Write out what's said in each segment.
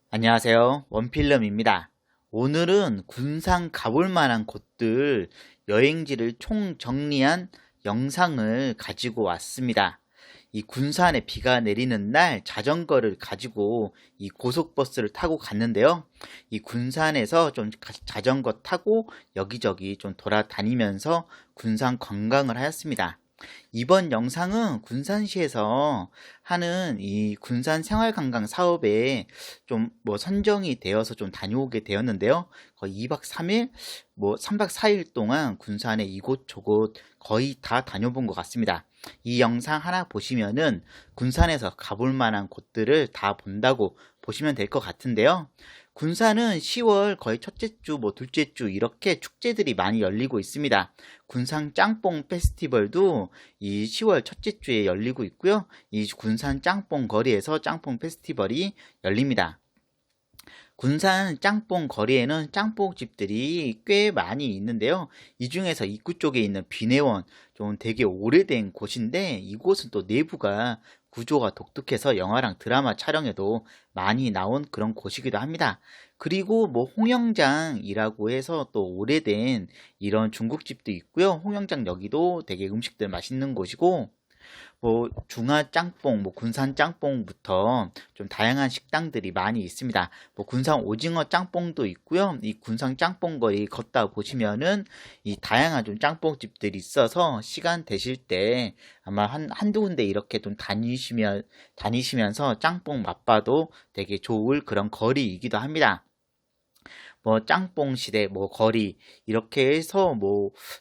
안녕하세요. 원필름입니다. 오늘은 군산 가볼 만한 곳들 여행지를 총 정리한 영상을 가지고 왔습니다. 이 군산에 비가 내리는 날 자전거를 가지고 이 고속버스를 타고 갔는데요. 이 군산에서 좀 자전거 타고 여기저기 좀 돌아다니면서 군산 관광을 하였습니다. 이번 영상은 군산시에서 하는 이 군산 생활관광 사업에 좀 선정이 되어서 좀 다녀오게 되었는데요. 거의 2박 3일, 3박 4일 동안 군산의 이곳저곳 거의 다 다녀본 것 같습니다. 이 영상 하나 보시면은 군산에서 가볼 만한 곳들을 다 본다고 보시면 될 것 같은데요. 군산은 10월 거의 첫째 주, 둘째 주 이렇게 축제들이 많이 열리고 있습니다. 군산 짬뽕 페스티벌도 이 10월 첫째 주에 열리고 있고요. 이 군산 짬뽕 거리에서 짬뽕 페스티벌이 열립니다. 군산 짬뽕 거리에는 짬뽕집들이 꽤 많이 있는데요. 이 중에서 입구 쪽에 있는 비내원, 좀 되게 오래된 곳인데 이곳은 또 내부가 구조가 독특해서 영화랑 드라마 촬영에도 많이 나온 그런 곳이기도 합니다. 그리고 홍영장이라고 해서 또 오래된 이런 중국집도 있고요. 홍영장 여기도 되게 음식들 맛있는 곳이고, 중화 짬뽕, 군산 짬뽕부터 좀 다양한 식당들이 많이 있습니다. 군산 오징어 짬뽕도 있고요. 이 군산 짬뽕 거리 걷다 보시면은 이 다양한 좀 짬뽕집들이 있어서 시간 되실 때 아마 한두 군데 이렇게 좀 다니시면서 짬뽕 맛봐도 되게 좋을 그런 거리이기도 합니다. 짬뽕 시대, 거리, 이렇게 해서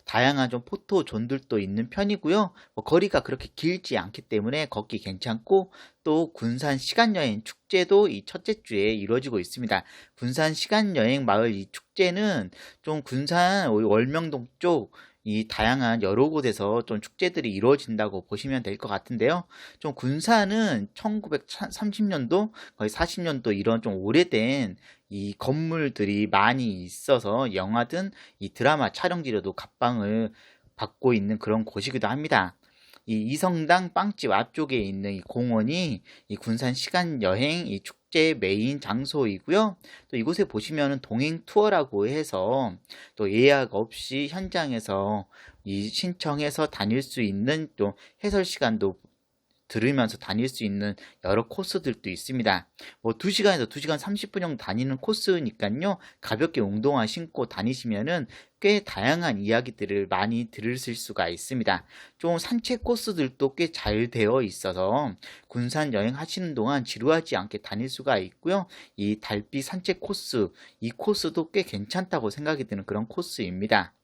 다양한 좀 포토존들도 있는 편이고요. 거리가 그렇게 길지 않기 때문에 걷기 괜찮고, 또 군산 시간여행 축제도 이 첫째 주에 이루어지고 있습니다. 군산 시간여행 마을 이 축제는 좀 군산 월명동 쪽 이 다양한 여러 곳에서 좀 축제들이 이루어진다고 보시면 될 것 같은데요. 좀 군산은 1930년도, 거의 40년도 이런 좀 오래된 이 건물들이 많이 있어서 영화든 이 드라마 촬영지로도 각광을 받고 있는 그런 곳이기도 합니다. 이 이성당 빵집 앞쪽에 있는 이 공원이 이 군산 시간 여행 이 축제 메인 장소이고요. 또 이곳에 보시면은 동행 투어라고 해서 또 예약 없이 현장에서 이 신청해서 다닐 수 있는 또 해설 시간도 들으면서 다닐 수 있는 여러 코스들도 있습니다. 2시간에서 2시간 30분 정도 다니는 코스니까요. 가볍게 운동화 신고 다니시면은 꽤 다양한 이야기들을 많이 들으실 수가 있습니다. 좀 산책 코스들도 꽤 잘 되어 있어서 군산 여행하시는 동안 지루하지 않게 다닐 수가 있고요. 이 달빛 산책 코스, 이 코스도 꽤 괜찮다고 생각이 드는 그런 코스입니다.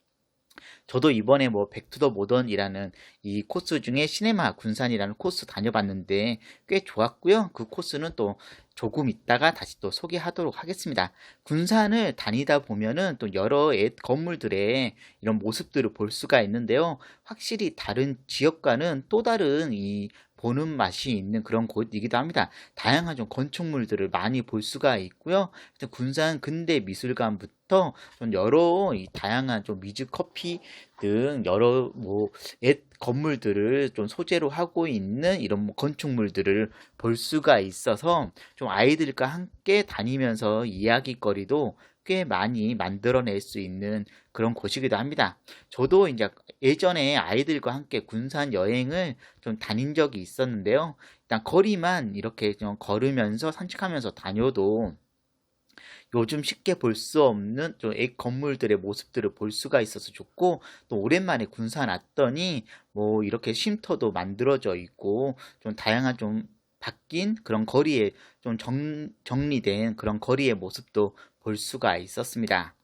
저도 이번에 백투더 모던이라는 이 코스 중에 시네마 군산이라는 코스 다녀봤는데 꽤 좋았고요. 그 코스는 또 조금 있다가 다시 또 소개하도록 하겠습니다. 군산을 다니다 보면은 또 여러 옛 건물들의 이런 모습들을 볼 수가 있는데요. 확실히 다른 지역과는 또 다른 이 보는 맛이 있는 그런 곳이기도 합니다. 다양한 좀 건축물들을 많이 볼 수가 있고요. 군산 근대미술관부터 좀 여러 이 다양한 좀 미즈 커피 등 여러 옛 건물들을 좀 소재로 하고 있는 이런 건축물들을 볼 수가 있어서 좀 아이들과 함께 다니면서 이야기거리도 꽤 많이 만들어낼 수 있는 그런 곳이기도 합니다. 저도 이제 예전에 아이들과 함께 군산 여행을 좀 다닌 적이 있었는데요. 일단 거리만 이렇게 좀 걸으면서 산책하면서 다녀도 요즘 쉽게 볼 수 없는 좀 옛 건물들의 모습들을 볼 수가 있어서 좋고, 또 오랜만에 군산 왔더니 이렇게 쉼터도 만들어져 있고 좀 다양한 좀 바뀐 그런 거리에 좀 정리된 그런 거리의 모습도 볼 수가 있었습니다.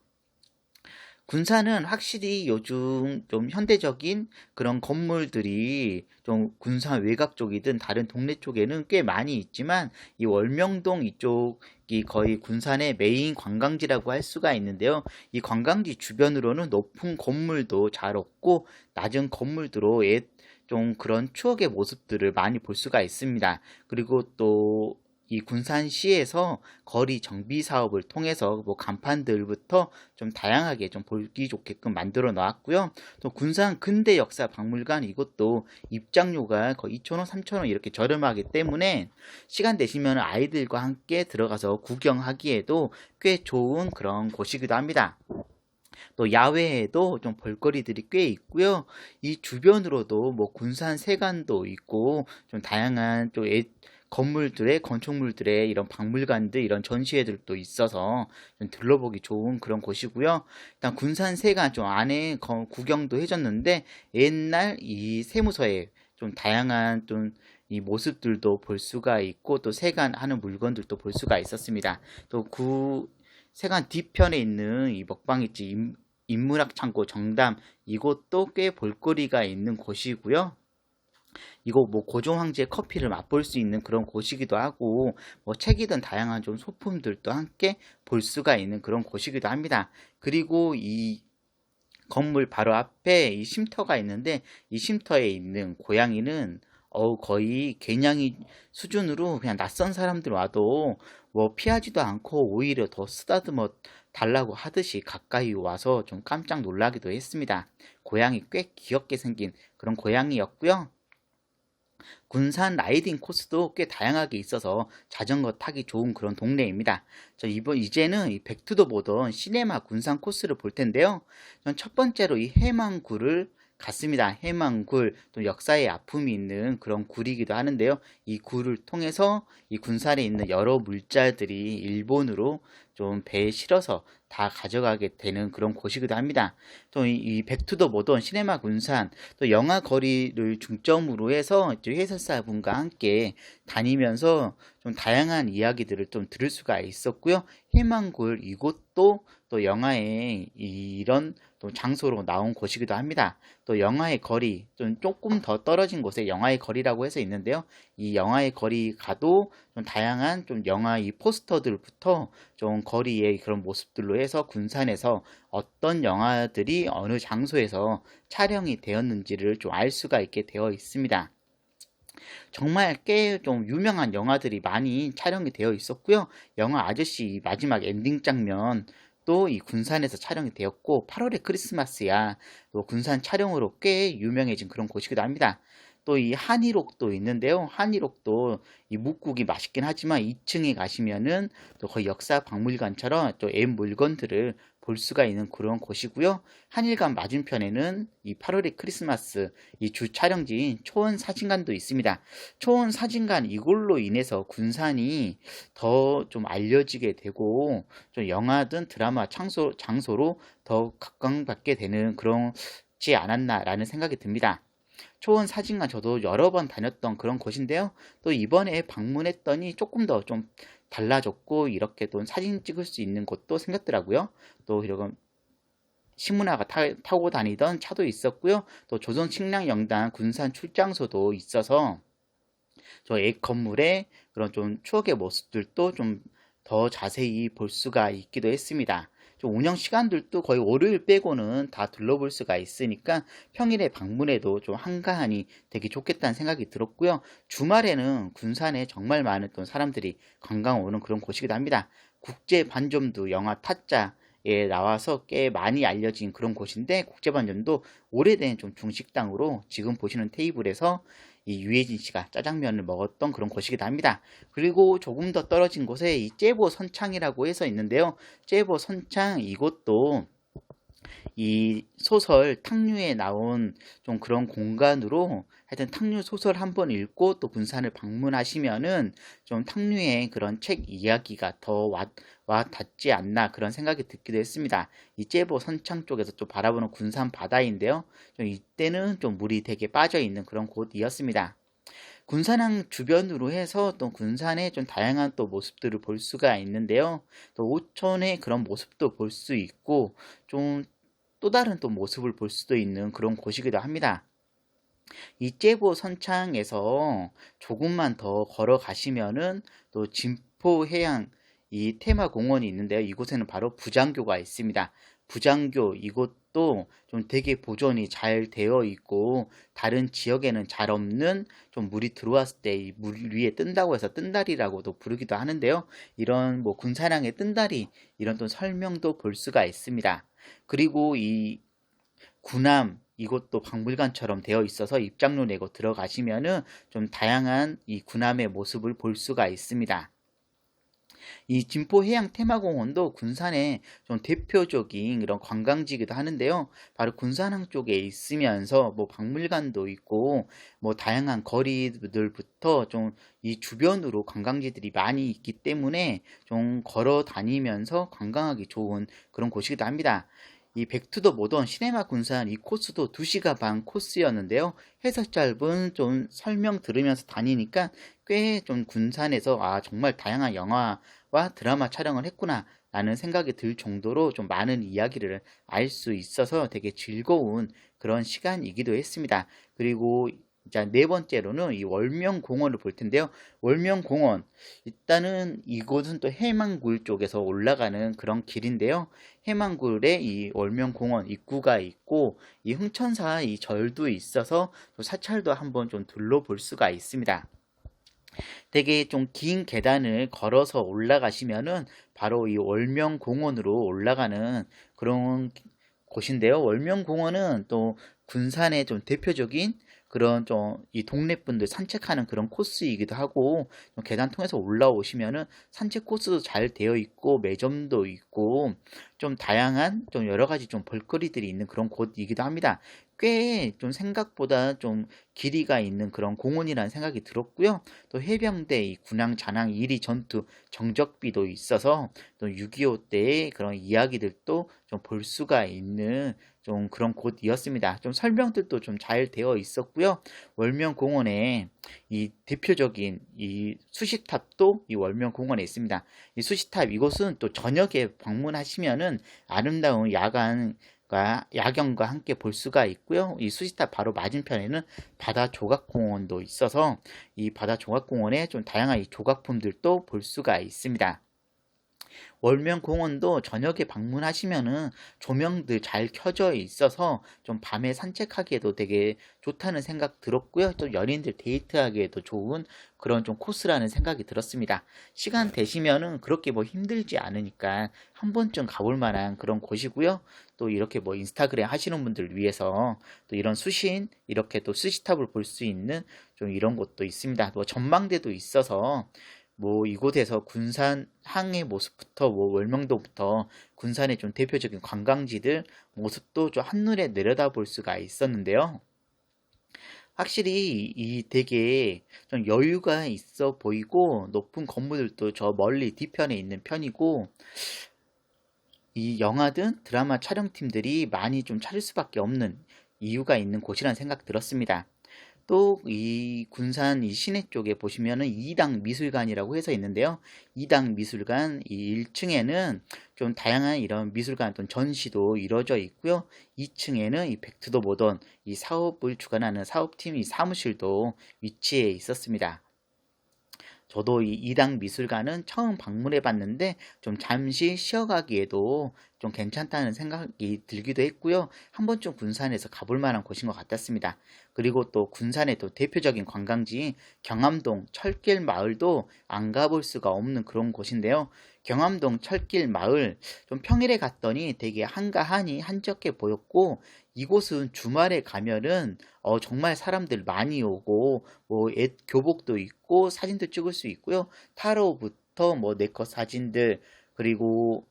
군산은 확실히 요즘 좀 현대적인 그런 건물들이 좀 군산 외곽 쪽이든 다른 동네 쪽에는 꽤 많이 있지만 이 월명동 이쪽이 거의 군산의 메인 관광지라고 할 수가 있는데요. 이 관광지 주변으로는 높은 건물도 잘 없고 낮은 건물들로 옛 좀 그런 추억의 모습들을 많이 볼 수가 있습니다. 그리고 또 이 군산시에서 거리 정비 사업을 통해서 뭐 간판들부터 좀 다양하게 좀 보기 좋게끔 만들어 놨고요. 또 군산 근대 역사 박물관 이것도 입장료가 거의 2,000원, 3,000원 이렇게 저렴하기 때문에 시간 되시면 아이들과 함께 들어가서 구경하기에도 꽤 좋은 그런 곳이기도 합니다. 또 야외에도 좀 볼거리들이 꽤 있고요. 이 주변으로도 뭐 군산 세관도 있고 좀 다양한 또 건물들의 건축물들의 이런 박물관들 이런 전시회들도 있어서 좀 둘러보기 좋은 그런 곳이고요. 일단 군산 세관 좀 안에 구경도 해줬는데 옛날 이 세무서에 좀 다양한 좀 이 모습들도 볼 수가 있고 또 세관하는 물건들도 볼 수가 있었습니다. 또 세관 뒤편에 있는 이 먹방있지 인문학 창고 정담 이곳도 꽤 볼거리가 있는 곳이고요. 이거 뭐 고종 황제의 커피를 맛볼 수 있는 그런 곳이기도 하고 뭐 책이든 다양한 좀 소품들도 함께 볼 수가 있는 그런 곳이기도 합니다. 그리고 이 건물 바로 앞에 이 쉼터가 있는데 이 쉼터에 있는 고양이는 거의 개냥이 수준으로 그냥 낯선 사람들 와도 뭐 피하지도 않고 오히려 더 쓰다듬어 달라고 하듯이 가까이 와서 좀 깜짝 놀라기도 했습니다. 고양이 꽤 귀엽게 생긴 그런 고양이였고요. 군산 라이딩 코스도 꽤 다양하게 있어서 자전거 타기 좋은 그런 동네입니다. 이제는 이 백투더 보던 시네마 군산 코스를 볼 텐데요. 전 첫 번째로 이 해망굴을 갔습니다. 해망굴, 또 역사의 아픔이 있는 그런 굴이기도 하는데요. 이 굴을 통해서 이 군산에 있는 여러 물자들이 일본으로 좀 배에 실어서 다 가져가게 되는 그런 곳이기도 합니다. 또 이 백투더 모던 시네마 군산, 또 영화 거리를 중점으로 해서 해설사분과 함께 다니면서 좀 다양한 이야기들을 좀 들을 수가 있었고요. 해망굴 이곳도 또 영화의 이런 또 장소로 나온 곳이기도 합니다. 또 영화의 거리, 좀 조금 더 떨어진 곳에 영화의 거리라고 해서 있는데요. 이 영화의 거리 가도 좀 다양한 좀 영화 이 포스터들부터 좀 거리의 그런 모습들로 해서 군산에서 어떤 영화들이 어느 장소에서 촬영이 되었는지를 좀 알 수가 있게 되어 있습니다. 정말 꽤 좀 유명한 영화들이 많이 촬영이 되어 있었고요. 영화 아저씨 마지막 엔딩 장면 또 이 군산에서 촬영이 되었고 8월의 크리스마스야 또 군산 촬영으로 꽤 유명해진 그런 곳이기도 합니다. 또 이 한일옥도 있는데요. 한일옥도 이 묵국이 맛있긴 하지만 2층에 가시면은 또 거의 역사 박물관처럼 또 옛 물건들을 볼 수가 있는 그런 곳이고요. 한일관 맞은편에는 이 8월의 크리스마스 이 주 촬영지인 초원 사진관도 있습니다. 초원 사진관 이걸로 인해서 군산이 더 좀 알려지게 되고 좀 영화든 드라마 장소로 더 각광받게 되는 그런지 않았나라는 생각이 듭니다. 초원 사진관 저도 여러 번 다녔던 그런 곳인데요. 또 이번에 방문했더니 조금 더 좀 달라졌고 이렇게 또 사진 찍을 수 있는 곳도 생겼더라고요. 또 이런 신문화가 타고 다니던 차도 있었고요. 또 조선식량영단 군산 출장소도 있어서 저 옛 건물의 그런 좀 추억의 모습들도 좀 더 자세히 볼 수가 있기도 했습니다. 좀 운영 시간들도 거의 월요일 빼고는 다 둘러볼 수가 있으니까 평일에 방문해도 좀 한가하니 되게 좋겠다는 생각이 들었고요. 주말에는 군산에 정말 많은 또 사람들이 관광 오는 그런 곳이기도 합니다. 국제반점도 영화 타짜에 나와서 꽤 많이 알려진 그런 곳인데 국제반점도 오래된 좀 중식당으로 지금 보시는 테이블에서 이 유해진 씨가 짜장면을 먹었던 그런 곳이기도 합니다. 그리고 조금 더 떨어진 곳에 이 째보 선창이라고 해서 있는데요. 째보 선창 이곳도 이 소설 탕류에 나온 좀 그런 공간으로 하여튼 탕류 소설 한번 읽고 또 군산을 방문하시면은 좀 탕류의 그런 책 이야기가 더 와 닿지 않나 그런 생각이 듣기도 했습니다. 이 째보 선창 쪽에서 좀 바라보는 군산 바다인데요. 좀 이때는 좀 물이 되게 빠져 있는 그런 곳이었습니다. 군산항 주변으로 해서 또 군산의 좀 다양한 또 모습들을 볼 수가 있는데요. 또 오천의 그런 모습도 볼 수 있고 좀 또 다른 또 모습을 볼 수도 있는 그런 곳이기도 합니다. 이 째보 선창에서 조금만 더 걸어가시면은 또 진포해양 이 테마공원이 있는데요. 이곳에는 바로 부장교가 있습니다. 부장교 이곳도 것도 좀 되게 보존이 잘 되어 있고, 다른 지역에는 잘 없는 좀 물이 들어왔을 때 이 물 위에 뜬다고 해서 뜬다리라고도 부르기도 하는데요. 이런 뭐 군산항의 뜬다리, 이런 또 설명도 볼 수가 있습니다. 그리고 이 군함, 이것도 박물관처럼 되어 있어서 입장료 내고 들어가시면은 좀 다양한 이 군함의 모습을 볼 수가 있습니다. 이 진포해양 테마공원도 군산의 좀 대표적인 이런 관광지이기도 하는데요. 바로 군산항 쪽에 있으면서 뭐 박물관도 있고 뭐 다양한 거리들부터 좀 이 주변으로 관광지들이 많이 있기 때문에 좀 걸어 다니면서 관광하기 좋은 그런 곳이기도 합니다. 이 백투더 모던 시네마 군산 이 코스도 2시간 반 코스였는데요. 해석 짧은 좀 설명 들으면서 다니니까 꽤 좀 군산에서 정말 다양한 영화와 드라마 촬영을 했구나 라는 생각이 들 정도로 좀 많은 이야기를 알 수 있어서 되게 즐거운 그런 시간이기도 했습니다. 그리고 자, 네 번째로는 이 월명공원을 볼 텐데요. 월명공원, 일단은 이곳은 또 해만굴 쪽에서 올라가는 그런 길인데요. 해만굴에 이 월명공원 입구가 있고, 이 흥천사 이 절도 있어서 사찰도 한번 좀 둘러볼 수가 있습니다. 되게 좀 긴 계단을 걸어서 올라가시면은 바로 이 월명공원으로 올라가는 그런 곳인데요. 월명공원은 또 군산의 좀 대표적인 그런 좀 이 동네 분들 산책하는 그런 코스이기도 하고, 좀 계단 통해서 올라오시면은 산책 코스도 잘 되어 있고 매점도 있고 좀 다양한 좀 여러 가지 좀 볼거리들이 있는 그런 곳이기도 합니다. 꽤 좀 생각보다 좀 길이가 있는 그런 공원이라는 생각이 들었고요. 또 해병대 이 군항 잔항 1위 전투 정적비도 있어서 또 6.25 때의 그런 이야기들도 좀 볼 수가 있는 좀 그런 곳이었습니다. 좀 설명들도 좀 잘 되어 있었고요. 월명공원에 이 대표적인 이 수식탑도 이 월명공원에 있습니다. 이 수식탑 이곳은 또 저녁에 방문하시면은 아름다운 야경과 함께 볼 수가 있고요. 이 수식탑 바로 맞은편에는 바다 조각공원도 있어서 이 바다 조각공원에 좀 다양한 이 조각품들도 볼 수가 있습니다. 월명공원도 저녁에 방문하시면은 조명들 잘 켜져 있어서 좀 밤에 산책하기에도 되게 좋다는 생각 들었고요. 또 연인들 데이트하기에도 좋은 그런 좀 코스라는 생각이 들었습니다. 시간 되시면은 그렇게 뭐 힘들지 않으니까 한 번쯤 가볼 만한 그런 곳이고요. 또 이렇게 뭐 인스타그램 하시는 분들 위해서 또 이런 수신, 이렇게 또 스시탑을 볼 수 있는 좀 이런 곳도 있습니다. 뭐 전망대도 있어서 뭐 이곳에서 군산 항의 모습부터 뭐 월명도부터 군산의 좀 대표적인 관광지들 모습도 좀 한눈에 내려다볼 수가 있었는데요. 확실히 이 되게 좀 여유가 있어 보이고 높은 건물들도 저 멀리 뒤편에 있는 편이고, 이 영화든 드라마 촬영팀들이 많이 좀 찾을 수밖에 없는 이유가 있는 곳이라는 생각 들었습니다. 또 이 군산 이 시내 쪽에 보시면은 이당 미술관이라고 해서 있는데요. 이당 미술관 이 1층에는 좀 다양한 이런 미술관 또는 전시도 이루어져 있고요. 2층에는 이 백투더 모던 이 사업을 주관하는 사업팀 이 사무실도 위치해 있었습니다. 저도 이 이당 미술관은 처음 방문해 봤는데 좀 잠시 쉬어가기에도 좀 괜찮다는 생각이 들기도 했고요. 한 번쯤 군산에서 가볼 만한 곳인 것 같았습니다. 그리고 또 군산의 또 대표적인 관광지인 경암동 철길 마을도 안 가볼 수가 없는 그런 곳인데요. 경암동 철길 마을 좀 평일에 갔더니 되게 한가하니 한적해 보였고, 이곳은 주말에 가면은 정말 사람들 많이 오고 뭐 교복도 있고 사진도 찍을 수 있고요. 타로부터 뭐 네컷 사진들, 그리고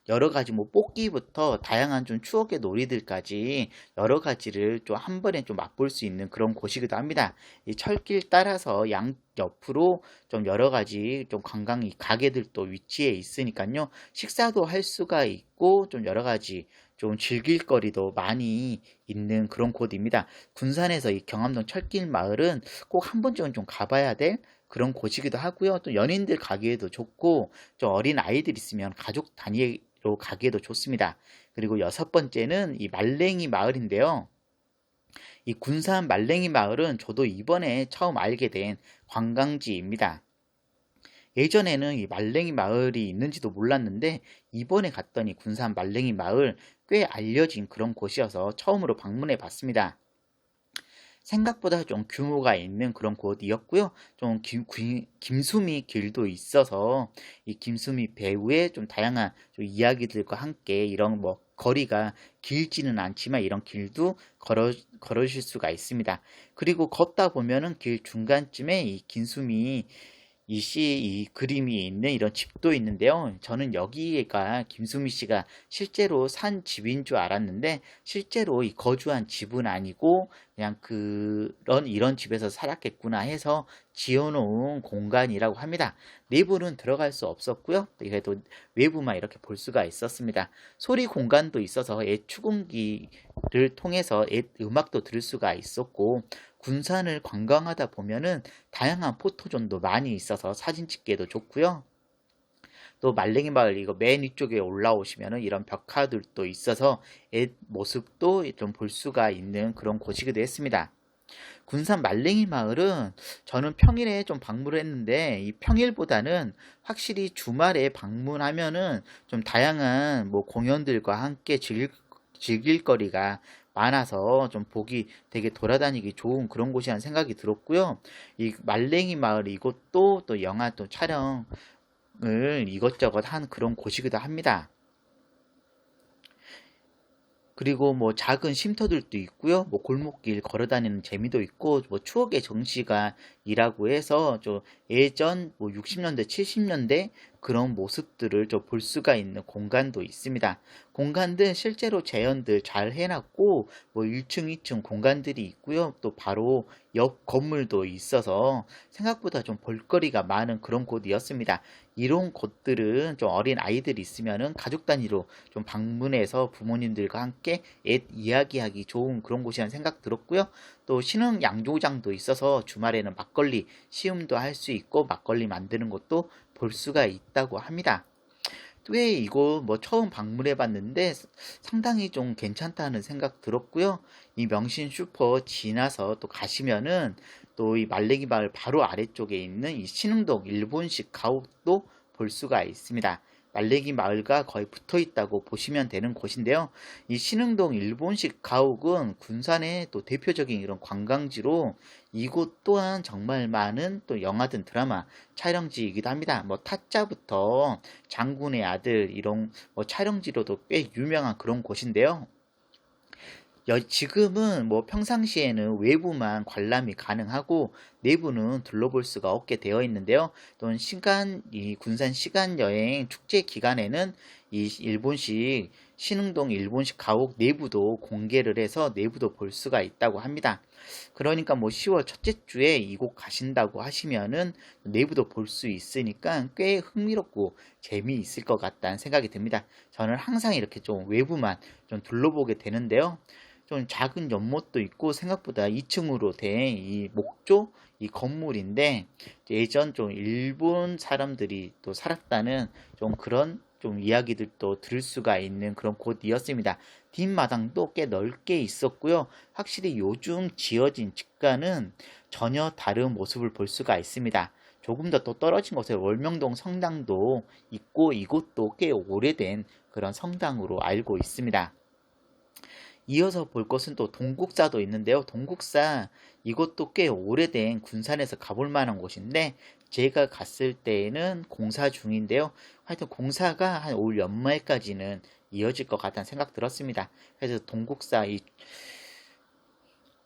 여러 가지 뭐 뽑기부터 다양한 좀 추억의 놀이들까지 여러 가지를 좀 한 번에 좀 맛볼 수 있는 그런 곳이기도 합니다. 이 철길 따라서 양 옆으로 좀 여러 가지 좀 관광 가게들도 위치해 있으니까요. 식사도 할 수가 있고 좀 여러 가지 좀 즐길 거리도 많이 있는 그런 곳입니다. 군산에서 이 경암동 철길 마을은 꼭 한 번쯤은 좀 가봐야 될 그런 곳이기도 하고요. 또 연인들 가기에도 좋고 좀 어린 아이들 있으면 가족 단위로 가기에도 좋습니다. 그리고 여섯 번째는 이 말랭이 마을인데요. 이 군산 말랭이 마을은 저도 이번에 처음 알게 된 관광지입니다. 예전에는 이 말랭이 마을이 있는지도 몰랐는데 이번에 갔더니 군산 말랭이 마을 꽤 알려진 그런 곳이어서 처음으로 방문해 봤습니다. 생각보다 좀 규모가 있는 그런 곳이었고요. 좀 김수미 길도 있어서 이 김수미 배우의 좀 다양한 좀 이야기들과 함께 이런 뭐 거리가 길지는 않지만 이런 길도 걸으실 수가 있습니다. 그리고 걷다 보면은 길 중간쯤에 이 김수미 이 그림이 있는 이런 집도 있는데요. 저는 여기가 김수미 씨가 실제로 산 집인 줄 알았는데 실제로 이 거주한 집은 아니고 그냥 이런 집에서 살았겠구나 해서 지어놓은 공간이라고 합니다. 내부는 들어갈 수 없었고요. 그래도 외부만 이렇게 볼 수가 있었습니다. 소리 공간도 있어서 옛 축음기를 통해서 옛 음악도 들을 수가 있었고 군산을 관광하다 보면은 다양한 포토존도 많이 있어서 사진 찍기에도 좋고요. 또 말랭이 마을 이거 맨 위쪽에 올라오시면은 이런 벽화들도 있어서 옛 모습도 좀 볼 수가 있는 그런 곳이기도 했습니다. 군산 말랭이 마을은 저는 평일에 좀 방문을 했는데 이 평일보다는 확실히 주말에 방문하면은 좀 다양한 뭐 공연들과 함께 즐길 거리가 많아서 좀 보기 되게 돌아다니기 좋은 그런 곳이라는 생각이 들었고요. 이 말랭이 마을 이곳도 또 영화 또 촬영을 이것저것 한 그런 곳이기도 합니다. 그리고 뭐 작은 쉼터들도 있고요. 뭐 골목길 걸어다니는 재미도 있고 뭐 추억의 정시가이라고 해서 좀 예전 뭐 60년대, 70년대 그런 모습들을 좀 볼 수가 있는 공간도 있습니다. 공간들 실제로 재현들 잘 해놨고 뭐 1층, 2층 공간들이 있고요. 또 바로 옆 건물도 있어서 생각보다 좀 볼거리가 많은 그런 곳이었습니다. 이런 곳들은 좀 어린 아이들이 있으면은 가족 단위로 좀 방문해서 부모님들과 함께 옛 이야기하기 좋은 그런 곳이라는 생각 들었고요. 또 신흥 양조장도 있어서 주말에는 막걸리 시음도 할 수 있고 막걸리 만드는 것도 볼 수가 있다고 합니다. 왜 이거 뭐 처음 방문해 봤는데 상당히 좀 괜찮다는 생각 들었고요. 이 명신 슈퍼 지나서 또 가시면은 또 이 말레기 마을 바로 아래쪽에 있는 이 신흥동 일본식 가옥도 볼 수가 있습니다. 말레기 마을과 거의 붙어 있다고 보시면 되는 곳인데요. 이 신흥동 일본식 가옥은 군산의 또 대표적인 이런 관광지로 이곳 또한 정말 많은 또 영화든 드라마 촬영지이기도 합니다. 뭐 타짜부터 장군의 아들 이런 뭐 촬영지로도 꽤 유명한 그런 곳인데요. 지금은 뭐 평상시에는 외부만 관람이 가능하고 내부는 둘러볼 수가 없게 되어 있는데요. 또는 이 군산 시간 여행 축제 기간에는 이 일본식 신흥동 일본식 가옥 내부도 공개를 해서 내부도 볼 수가 있다고 합니다. 그러니까 뭐 10월 첫째 주에 이곳 가신다고 하시면은 내부도 볼 수 있으니까 꽤 흥미롭고 재미있을 것 같다는 생각이 듭니다. 저는 항상 이렇게 좀 외부만 좀 둘러보게 되는데요. 좀 작은 연못도 있고 생각보다 2층으로 된 이 목조 이 건물인데 예전 좀 일본 사람들이 또 살았다는 좀 그런 좀 이야기들도 들을 수가 있는 그런 곳이었습니다. 뒷마당도 꽤 넓게 있었고요. 확실히 요즘 지어진 집과는 전혀 다른 모습을 볼 수가 있습니다. 조금 더 또 떨어진 곳에 월명동 성당도 있고 이곳도 꽤 오래된 그런 성당으로 알고 있습니다. 이어서 볼 것은 또 동국사도 있는데요. 동국사 이것도 꽤 오래된 군산에서 가볼 만한 곳인데 제가 갔을 때에는 공사 중인데요. 하여튼 공사가 한 올 연말까지는 이어질 것 같다는 생각 들었습니다. 그래서 동국사 이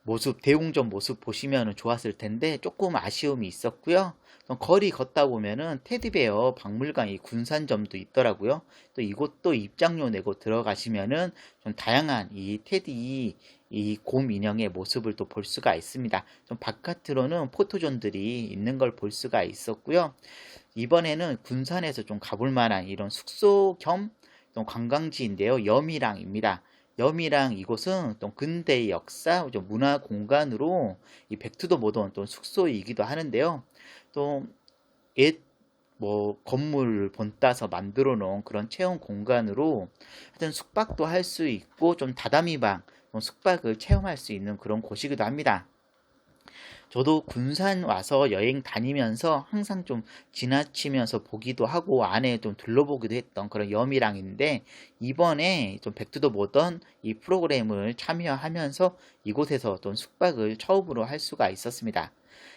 모습, 대웅전 모습 보시면 좋았을 텐데 조금 아쉬움이 있었고요. 거리 걷다 보면은 테디베어 박물관 이 군산점도 있더라고요. 또 이곳도 입장료 내고 들어가시면은 좀 다양한 이 테디 이 곰 인형의 모습을 또 볼 수가 있습니다. 좀 바깥으로는 포토존들이 있는 걸 볼 수가 있었고요. 이번에는 군산에서 좀 가볼 만한 이런 숙소 겸 관광지인데요. 염이랑입니다. 염이랑 이곳은 또 근대의 역사, 좀 문화 공간으로 이 백투더 모던 또 숙소이기도 하는데요. 또 옛 뭐 건물을 본따서 만들어 놓은 그런 체험 공간으로 하여튼 숙박도 할 수 있고 좀 다다미방, 숙박을 체험할 수 있는 그런 곳이기도 합니다. 저도 군산 와서 여행 다니면서 항상 좀 지나치면서 보기도 하고 안에 좀 둘러보기도 했던 그런 여미랑인데, 이번에 좀 백투더 모던 이 프로그램을 참여하면서 이곳에서 좀 숙박을 처음으로 할 수가 있었습니다.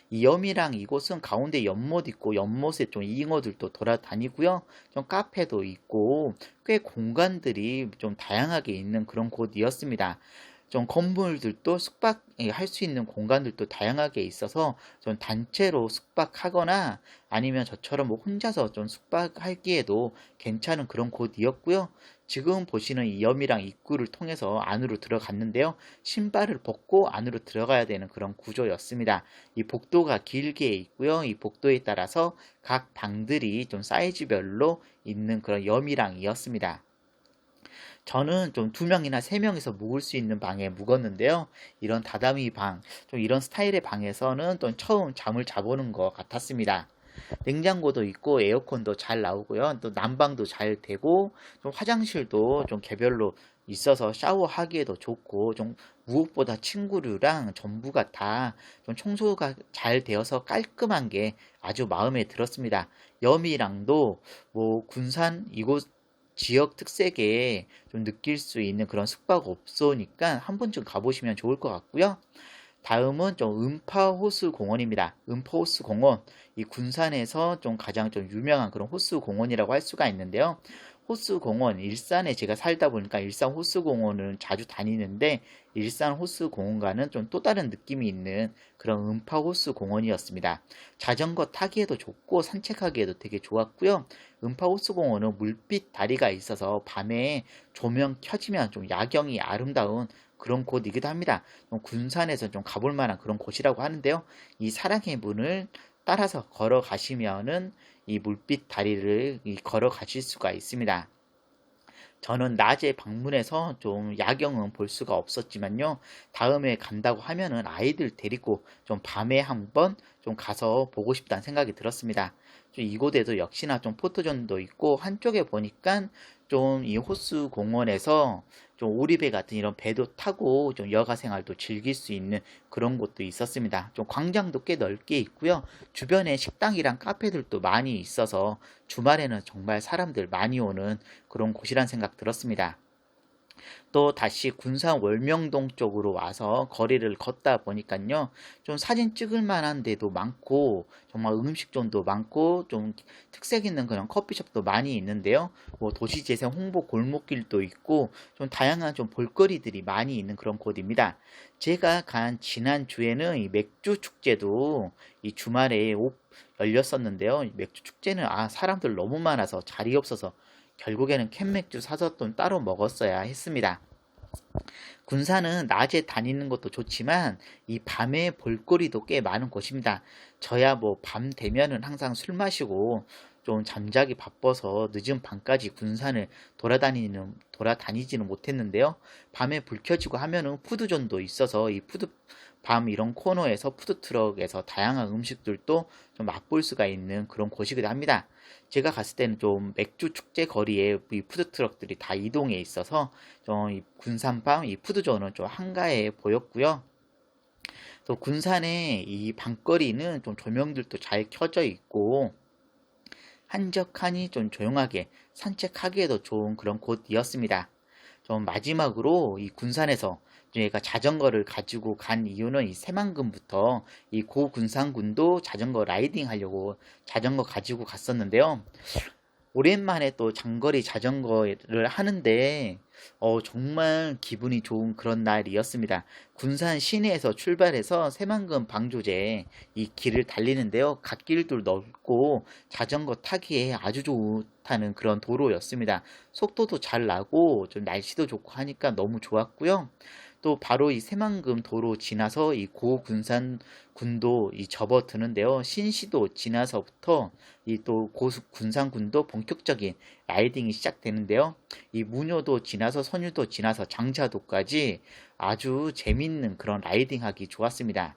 이 여미랑 이곳은 가운데 연못 있고 연못에 좀 잉어들도 돌아다니고요. 좀 카페도 있고 꽤 공간들이 좀 다양하게 있는 그런 곳이었습니다. 좀 건물들도 숙박할 수 있는 공간들도 다양하게 있어서 좀 단체로 숙박하거나 아니면 저처럼 뭐 혼자서 좀 숙박하기에도 괜찮은 그런 곳이었고요. 지금 보시는 이 염이랑 입구를 통해서 안으로 들어갔는데요. 신발을 벗고 안으로 들어가야 되는 그런 구조였습니다. 이 복도가 길게 있고요. 이 복도에 따라서 각 방들이 좀 사이즈별로 있는 그런 염이랑이었습니다. 저는 좀 두 명이나 세 명이서 묵을 수 있는 방에 묵었는데요. 이런 다다미 방, 좀 이런 스타일의 방에서는 또 처음 잠을 자보는 것 같았습니다. 냉장고도 있고 에어컨도 잘 나오고요. 또 난방도 잘 되고 좀 화장실도 좀 개별로 있어서 샤워하기에도 좋고, 좀 무엇보다 친구류랑 전부가 다 좀 청소가 잘 되어서 깔끔한 게 아주 마음에 들었습니다. 여미랑도 뭐 군산 이곳 지역 특색에 좀 느낄 수 있는 그런 숙박업소니까 한 번쯤 가보시면 좋을 것 같고요. 다음은 좀 음파호수공원입니다. 음파호수공원, 이 군산에서 좀 가장 좀 유명한 그런 호수공원이라고 할 수가 있는데요. 호수공원, 일산에 제가 살다 보니까 일산 호수공원을 자주 다니는데, 일산 호수공원과는 좀 또 다른 느낌이 있는 그런 음파호수공원이었습니다. 자전거 타기에도 좋고 산책하기에도 되게 좋았고요. 음파호수공원은 물빛 다리가 있어서 밤에 조명 켜지면 좀 야경이 아름다운 그런 곳이기도 합니다. 군산에서 좀 가볼 만한 그런 곳이라고 하는데요. 이 사랑의 문을 따라서 걸어가시면은 이 물빛 다리를 걸어가실 수가 있습니다. 저는 낮에 방문해서 좀 야경은 볼 수가 없었지만요. 다음에 간다고 하면은 아이들 데리고 좀 밤에 한번 좀 가서 보고 싶다는 생각이 들었습니다. 좀 이곳에도 역시나 좀 포토존도 있고, 한쪽에 보니까 좀 이 호수 공원에서 좀 오리배 같은 이런 배도 타고 좀 여가 생활도 즐길 수 있는 그런 곳도 있었습니다. 좀 광장도 꽤 넓게 있고요. 주변에 식당이랑 카페들도 많이 있어서 주말에는 정말 사람들 많이 오는 그런 곳이란 생각 들었습니다. 또 다시 군산 월명동 쪽으로 와서 거리를 걷다 보니까요, 좀 사진 찍을 만한 데도 많고 정말 음식점도 많고 좀 특색 있는 그런 커피숍도 많이 있는데요. 뭐 도시재생 홍보 골목길도 있고 좀 다양한 좀 볼거리들이 많이 있는 그런 곳입니다. 제가 간 지난 주에는 이 맥주 축제도 이 주말에 열렸었는데요. 이 맥주 축제는 사람들 너무 많아서 자리 없어서 결국에는 캔맥주 사서 좀 따로 먹었어야 했습니다. 군산은 낮에 다니는 것도 좋지만 이 밤에 볼거리도 꽤 많은 곳입니다. 저야 뭐 밤 되면은 항상 술 마시고 좀 잠자기 바빠서 늦은 밤까지 군산을 돌아다니지는 못했는데요. 밤에 불 켜지고 하면은 푸드존도 있어서 이 밤 이런 코너에서 푸드트럭에서 다양한 음식들도 좀 맛볼 수가 있는 그런 곳이기도 합니다. 제가 갔을 때는 좀 맥주 축제 거리에 이 푸드트럭들이 다 이동해 있어서 좀 이 군산밤 이 푸드존은 좀 한가해 보였고요. 또 군산의 이 밤거리는 좀 조명들도 잘 켜져 있고 한적하니 좀 조용하게 산책하기에도 좋은 그런 곳이었습니다. 좀 마지막으로 이 군산에서 저희가 자전거를 가지고 간 이유는 이 새만금부터 이 고군산군도 자전거 라이딩 하려고 자전거 가지고 갔었는데요. 오랜만에 또 장거리 자전거를 하는데 정말 기분이 좋은 그런 날이었습니다. 군산 시내에서 출발해서 새만금 방조제 이 길을 달리는데요. 갓길도 넓고 자전거 타기에 아주 좋다는 그런 도로였습니다. 속도도 잘 나고 좀 날씨도 좋고 하니까 너무 좋았고요. 또 바로 이 새만금 도로 지나서 이 고군산 군도 이 접어드는데요. 신시도 지나서부터 이 또 고수 군산군도 본격적인 라이딩이 시작되는데요. 이 문효도 지나서 선유도 지나서 장차도까지 아주 재밌는 그런 라이딩하기 좋았습니다.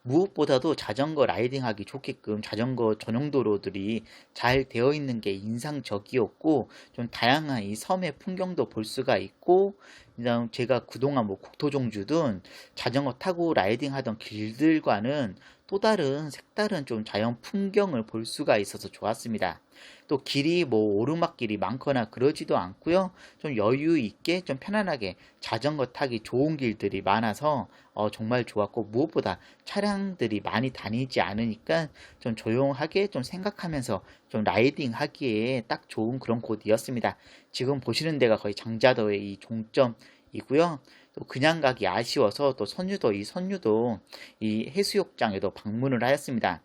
무엇보다도 자전거 라이딩하기 좋게끔 자전거 전용 도로들이 잘 되어 있는 게 인상적이었고, 좀 다양한 이 섬의 풍경도 볼 수가 있고 그냥 제가 그동안 뭐 국토종주든 자전거 타고 라이딩 하던 길들과는 또 다른 색다른 좀 자연 풍경을 볼 수가 있어서 좋았습니다. 또 길이 뭐 오르막길이 많거나 그러지도 않고요. 좀 여유 있게 좀 편안하게 자전거 타기 좋은 길들이 많아서 정말 좋았고, 무엇보다 차량들이 많이 다니지 않으니까 좀 조용하게 좀 생각하면서 좀 라이딩 하기에 딱 좋은 그런 곳이었습니다. 지금 보시는 데가 거의 장자도의 이 종점이고요. 또 그냥 가기 아쉬워서 또 선유도 이 해수욕장에도 방문을 하였습니다.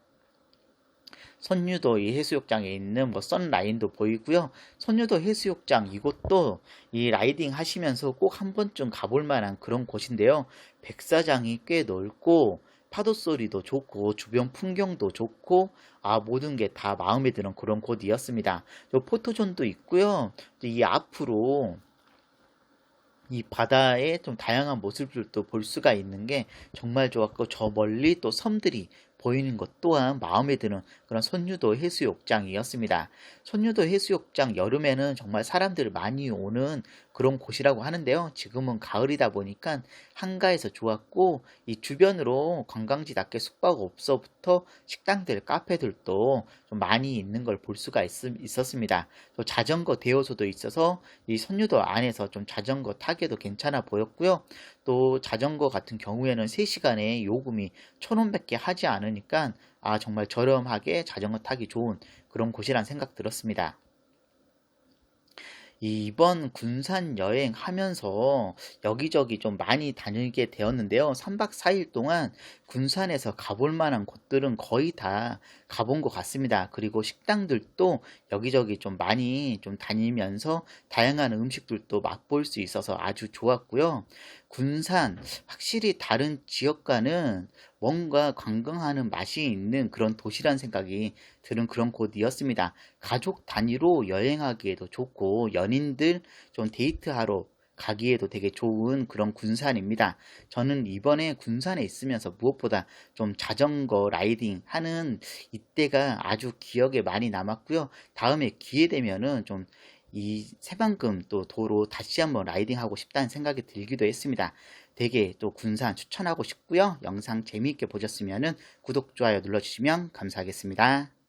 선유도 이 해수욕장에 있는 뭐 선라인도 보이고요. 선유도 해수욕장 이곳도 이 라이딩 하시면서 꼭 한 번쯤 가볼 만한 그런 곳인데요. 백사장이 꽤 넓고 파도 소리도 좋고 주변 풍경도 좋고 모든 게 다 마음에 드는 그런 곳이었습니다. 또 포토존도 있고요. 또 이 앞으로 이 바다의 좀 다양한 모습들도 볼 수가 있는 게 정말 좋았고, 저 멀리 또 섬들이 보이는 것 또한 마음에 드는 그런 선유도 해수욕장이었습니다. 선유도 해수욕장 여름에는 정말 사람들이 많이 오는 그런 곳이라고 하는데요. 지금은 가을이다 보니까 한가해서 좋았고, 이 주변으로 관광지답게 숙박업소부터 식당들, 카페들도 좀 많이 있는 걸 볼 수가 있었습니다. 또 자전거 대여소도 있어서 이 선유도 안에서 좀 자전거 타기도 괜찮아 보였고요. 또 자전거 같은 경우에는 3시간에 요금이 1,000원밖에 하지 않으니까 정말 저렴하게 자전거 타기 좋은 그런 곳이란 생각 들었습니다. 이번 군산 여행 하면서 여기저기 좀 많이 다니게 되었는데요. 3박 4일 동안 군산에서 가볼 만한 곳들은 거의 다 가본 것 같습니다. 그리고 식당들도 여기저기 좀 많이 좀 다니면서 다양한 음식들도 맛볼 수 있어서 아주 좋았고요. 군산, 확실히 다른 지역과는 뭔가 관광하는 맛이 있는 그런 도시란 생각이 드는 그런 곳이었습니다. 가족 단위로 여행하기에도 좋고 연인들 좀 데이트하러 가기에도 되게 좋은 그런 군산입니다. 저는 이번에 군산에 있으면서 무엇보다 좀 자전거 라이딩 하는 이때가 아주 기억에 많이 남았고요. 다음에 기회 되면은 좀 이 새만금 또 도로 다시 한번 라이딩하고 싶다는 생각이 들기도 했습니다. 되게 또 군산 추천하고 싶고요. 영상 재미있게 보셨으면 구독, 좋아요 눌러주시면 감사하겠습니다.